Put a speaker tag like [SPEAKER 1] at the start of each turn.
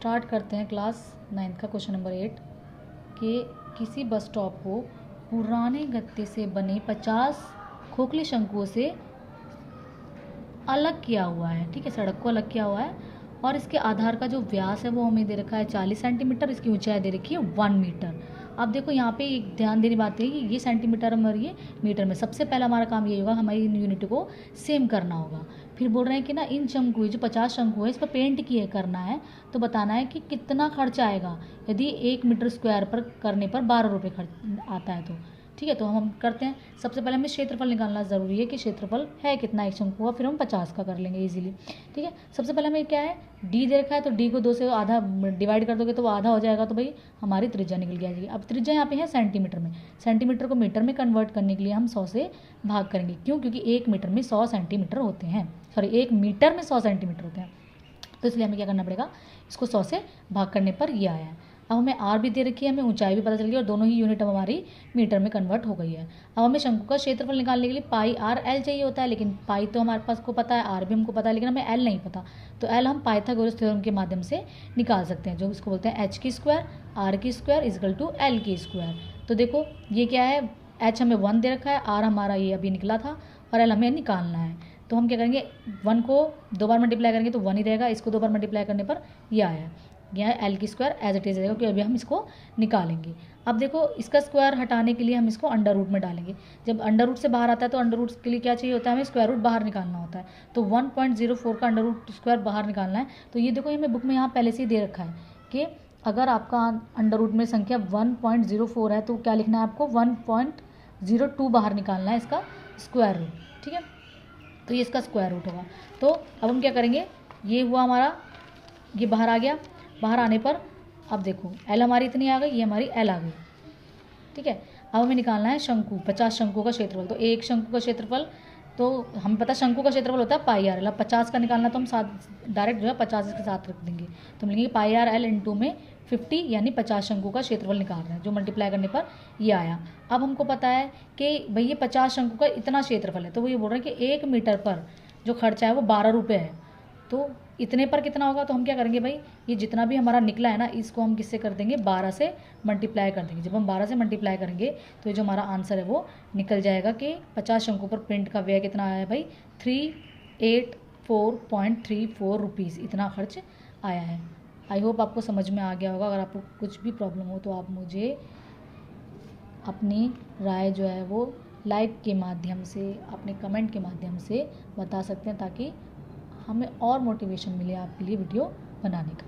[SPEAKER 1] Start करते हैं class 9th का क्वेश्चन नंबर 8 कि किसी बस स्टॉप को पुराने गत्ते से बने 50 खोखले शंकुओं से अलग किया हुआ है। ठीक है, सड़क को अलग किया हुआ है और इसके आधार का जो व्यास है वो हमें दे रखा है 40 सेंटीमीटर, इसकी ऊंचाई दे रखी है 1 मीटर। अब देखो यहाँ पे एक ध्यान देने बात है कि ये सेंटीमीटर में और ये मीटर में। सबसे पहला हमारा काम ये होगा, हमारी इन यूनिट को सेम करना होगा। फिर बोल रहे हैं कि ना इन शंकु जो 50 शंकु है इस पर पेंट किए करना है, तो बताना है कि कितना खर्च आएगा यदि 1 मीटर स्क्वायर पर करने पर 12 रुपये खर्च आता है तो। ठीक है, तो हम करते हैं। सबसे पहले हमें क्षेत्रफल निकालना ज़रूरी है कि क्षेत्रफल है कितना एक शंकु का, फिर हम 50 का कर लेंगे इजीली। ठीक है, सबसे पहले हमें क्या है, डी दे रखा है, तो डी को 2 से आधा डिवाइड कर दोगे तो वो आधा हो जाएगा, तो भाई हमारी त्रिज्या निकल जाएगी। अब त्रिज्या यहाँ पे है सेंटीमीटर में, सेंटीमीटर को मीटर में कन्वर्ट करने के लिए हम 100 से भाग करेंगे। क्यों? क्योंकि 1 मीटर में 100 सेंटीमीटर होते हैं, सॉरी 1 मीटर में 100 सेंटीमीटर होते हैं, तो इसलिए हमें क्या करना पड़ेगा, इसको 100 से भाग करने पर ये आया है। अब हमें आर भी दे रखी है, हमें ऊंचाई भी पता चल गई और दोनों ही यूनिट अब हमारी मीटर में कन्वर्ट हो गई है। अब हमें शंकु का क्षेत्रफल निकालने के लिए पाई आर एल चाहिए होता है, लेकिन पाई तो हमारे पास को पता है, आर भी हमको पता है, लेकिन हमें एल नहीं पता। तो एल हम पाइथागोरस थ्योरम के माध्यम से निकाल सकते हैं, जो इसको बोलते हैं एच की स्क्वायर आर की स्क्वायर इजकल टू एल की स्क्वायर। तो देखो ये क्या है, एच हमें 1 दे रखा है, आर हमारा ये अभी निकला था और एल हमें निकालना है। तो हम क्या करेंगे, 1 को 2 बार मल्टीप्लाई करेंगे तो 1 ही रहेगा, इसको 2 बार मल्टीप्लाई करने पर ये आया, यह एल की स्क्वायर एज इट इज रहेगा, क्योंकि अभी हम इसको निकालेंगे। अब देखो इसका स्क्वायर हटाने के लिए हम इसको अंडर रूट में डालेंगे। जब अंडर रूट से बाहर आता है तो अंडर रूट के लिए क्या चाहिए होता है, हमें स्क्वायर रूट बाहर निकालना होता है। तो 1.04 का अंडर रूट स्क्वायर बाहर निकालना है। तो ये देखो ये हमें बुक में यहाँ पहले से ही दे रखा है कि अगर आपका अंडर रूट में संख्या 1.04 है तो क्या लिखना है आपको, 1.02 बाहर निकालना है इसका स्क्वायर रूट। ठीक है, तो ये इसका स्क्वायर रूट होगा। तो अब हम क्या करेंगे, ये हुआ हमारा, ये बाहर आ गया, बाहर आने पर अब देखो एल हमारी इतनी आ गई, ये हमारी एल आ गई। ठीक है, अब हमें निकालना है शंकु, 50 शंकु का क्षेत्रफल। तो एक शंकु का क्षेत्रफल, तो हमें पता शंकु का क्षेत्रफल होता है पाई आर एल। अब 50 का निकालना तो हम साथ डायरेक्ट जो है 50 इसके साथ रख देंगे, तो मिलेंगे पाई आर एल इंटू में 50, यानी 50 शंकु का क्षेत्रफल निकाल रहे हैं, जो मल्टीप्लाई करने पर ये आया। अब हमको पता है कि भाई ये 50 शंकु का इतना क्षेत्रफल है, तो वो ये बोल रहे हैं कि 1 मीटर पर जो खर्चा है वो 12 रुपये है। तो इतने पर कितना होगा, तो हम क्या करेंगे भाई, ये जितना भी हमारा निकला है ना इसको हम किससे कर देंगे, 12 से मल्टीप्लाई कर देंगे। जब हम 12 से मल्टीप्लाई करेंगे तो ये जो हमारा आंसर है वो निकल जाएगा कि 50 शंकु पर प्रिंट का व्यय कितना आया है भाई, 384.34 रुपीज़, इतना खर्च आया है। आई होप आपको समझ में आ गया होगा। अगर आपको कुछ भी प्रॉब्लम हो तो आप मुझे अपनी राय जो है वो लाइक के माध्यम से, अपने कमेंट के माध्यम से बता सकते हैं, ताकि हमें और मोटिवेशन मिले आपके लिए वीडियो बनाने का।